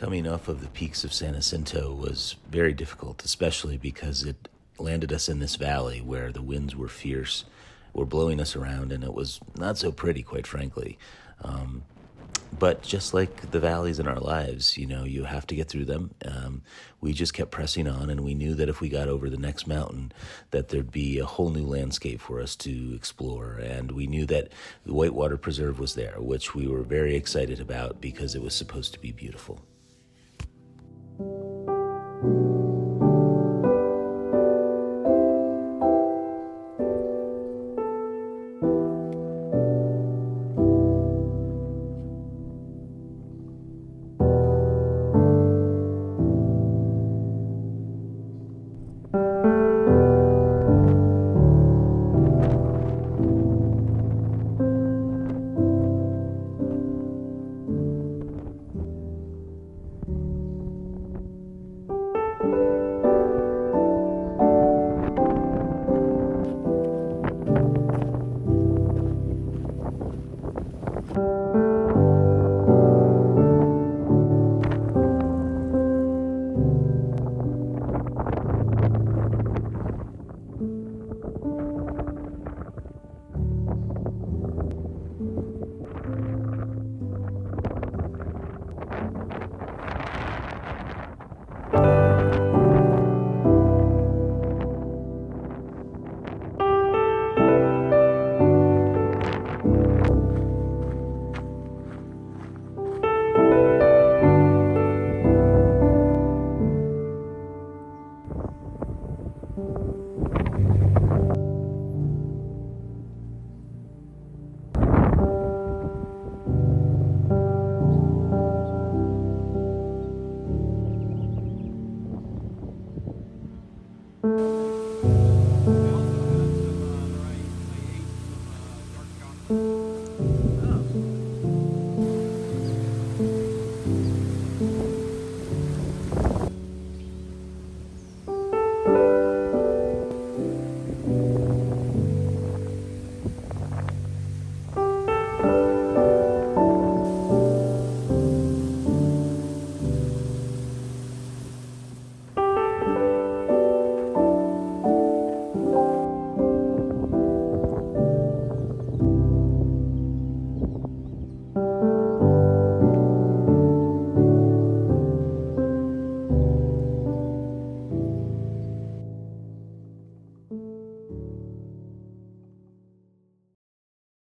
Coming off of the peaks of San Jacinto was very difficult, especially because it landed us in this valley where the winds were fierce, were blowing us around, and it was not so pretty, quite frankly. But just like the valleys in our lives, you have to get through them. We just kept pressing on, and we knew that if we got over the next mountain, that there'd be a whole new landscape for us to explore. And we knew that the Whitewater Preserve was there, which we were very excited about because it was supposed to be beautiful.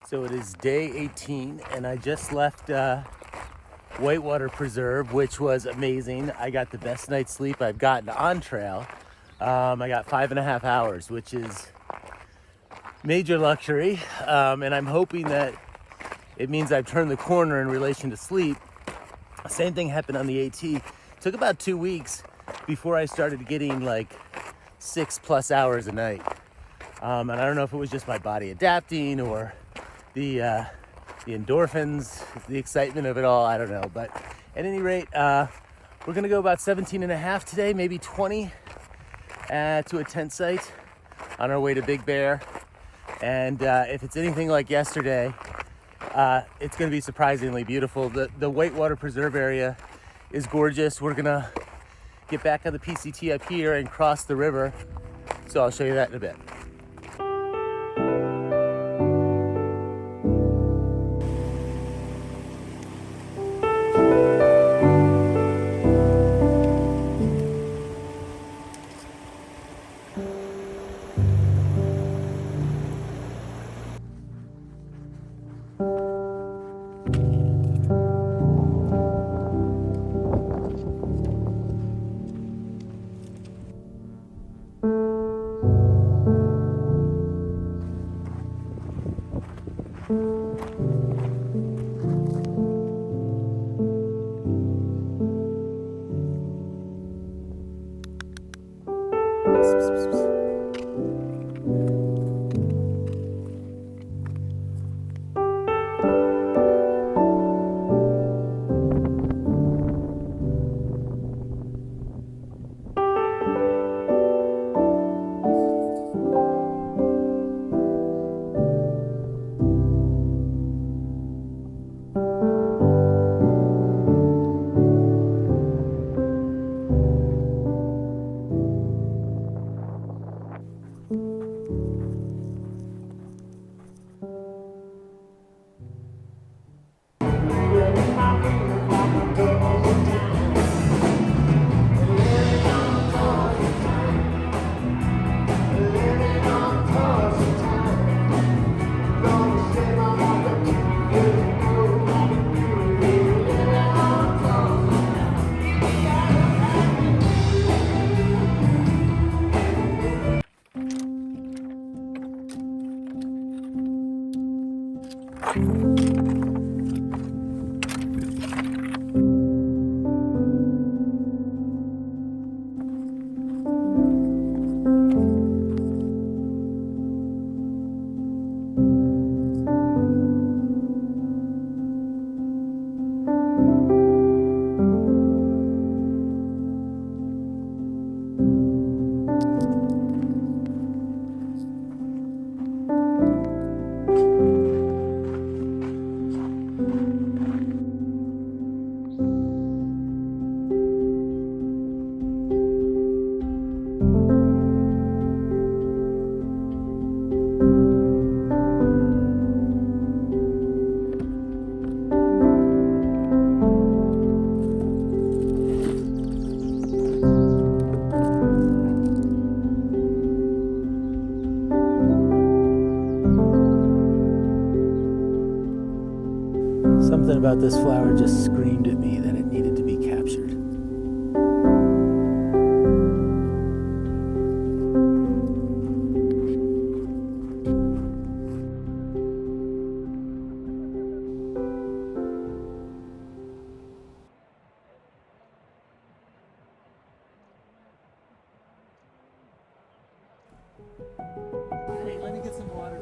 So it is day 18, and I just left Whitewater Preserve, which was amazing. I got the best night's sleep I've gotten on trail. I got 5.5 hours, which is major luxury, and I'm hoping that it means I've turned the corner in relation to sleep. Same thing happened on the AT. It took about 2 weeks before I started getting like 6+ hours a night. And I don't know if it was just my body adapting or the endorphins, the excitement of it all, I don't know. But at any rate, we're gonna go about 17.5 today, maybe 20 to a tent site on our way to Big Bear. And if it's anything like yesterday, it's gonna be surprisingly beautiful. The Whitewater Preserve area is gorgeous. We're gonna get back on the PCT up here and cross the river. So I'll show you that in a bit. Something about this flower just screamed at me that it needed to be captured. Hey, let me get some water.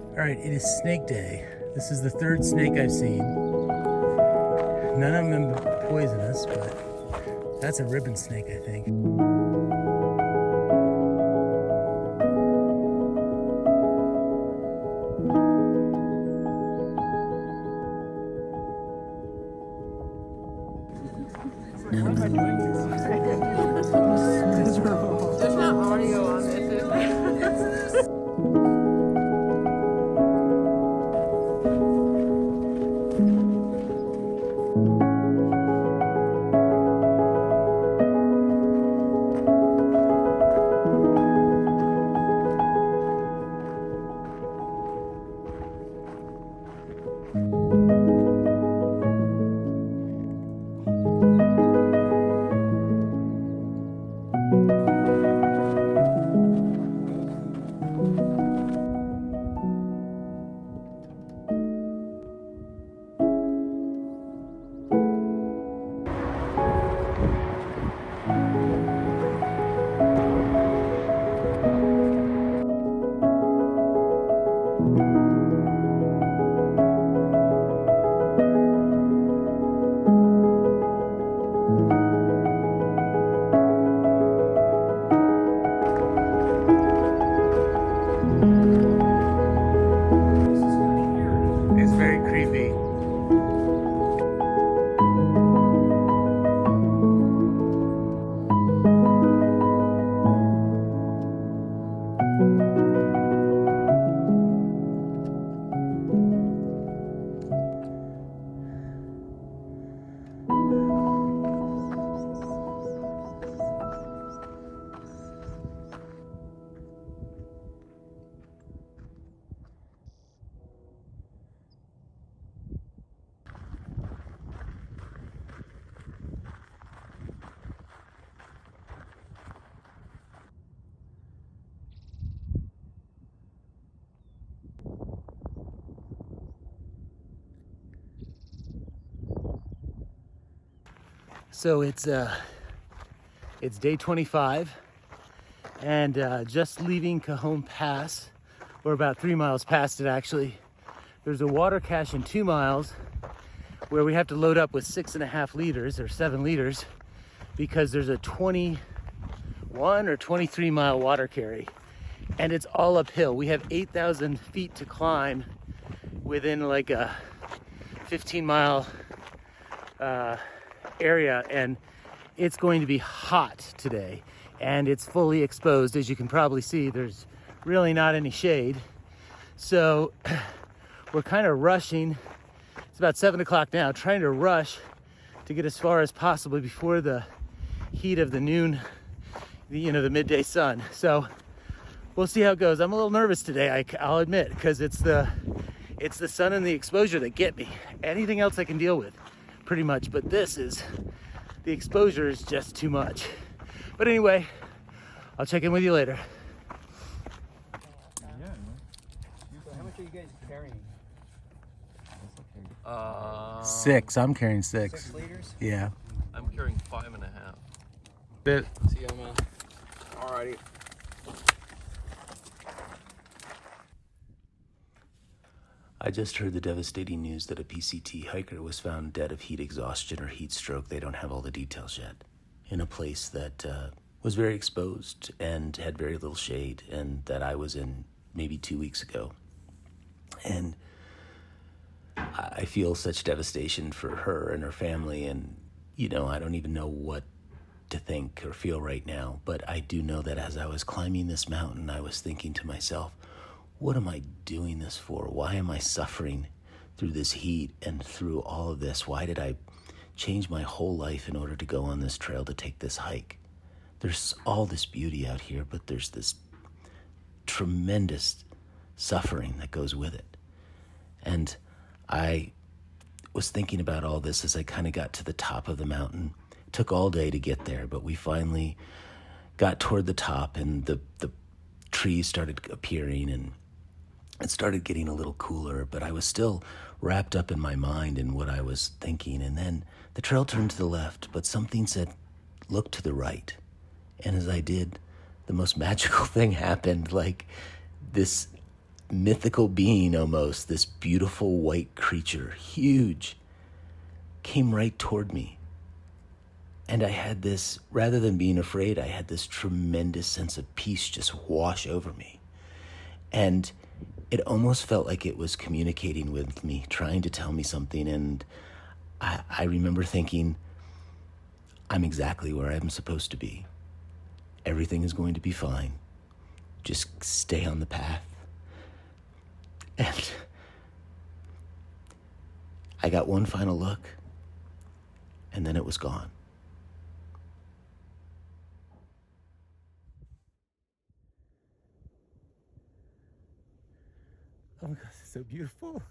All right, it is snake day. This is the third snake I've seen. None of them poisonous, but that's a ribbon snake, I think. What am I doing here? There's not audio on this, is there? So it's day 25, and just leaving Cajon Pass, or about 3 miles past it actually. There's a water cache in 2 miles where we have to load up with 6.5 liters or 7 liters because there's a 21 or 23 mile water carry, and it's all uphill. We have 8,000 feet to climb within like a 15 mile area, and it's going to be hot today, and it's fully exposed. As you can probably see, there's really not any shade, so we're kind of rushing. It's about 7 o'clock now, trying to rush to get as far as possible before the heat of the noon, the midday sun. So we'll see how it goes. I'm a little nervous today, I'll admit, because it's the sun and the exposure that get me. Anything else I can deal with, pretty much, but the exposure is just too much. But anyway, I'll check in with you later. Yeah. So how much are you guys carrying? Six. I'm carrying 6 liters? Yeah. I'm carrying 5.5. Bit. See ya, man. Alrighty. I just heard the devastating news that a PCT hiker was found dead of heat exhaustion or heat stroke. They don't have all the details yet. In a place that was very exposed and had very little shade, and that I was in maybe 2 weeks ago. And I feel such devastation for her and her family, and, you know, I don't even know what to think or feel right now. But I do know that as I was climbing this mountain, I was thinking to myself, what am I doing this for? Why am I suffering through this heat and through all of this? Why did I change my whole life in order to go on this trail to take this hike? There's all this beauty out here, but there's this tremendous suffering that goes with it. And I was thinking about all this as I kind of got to the top of the mountain. It took all day to get there, but we finally got toward the top, and the trees started appearing, and it started getting a little cooler, but I was still wrapped up in my mind and what I was thinking. And then the trail turned to the left, but something said, look to the right. And as I did, the most magical thing happened. Like this mythical being almost, this beautiful white creature, huge, came right toward me. And I had this, rather than being afraid, I had this tremendous sense of peace just wash over me. And it almost felt like it was communicating with me, trying to tell me something. And I remember thinking, I'm exactly where I'm supposed to be. Everything is going to be fine. Just stay on the path. And I got one final look, and then it was gone. Oh my gosh, it's so beautiful.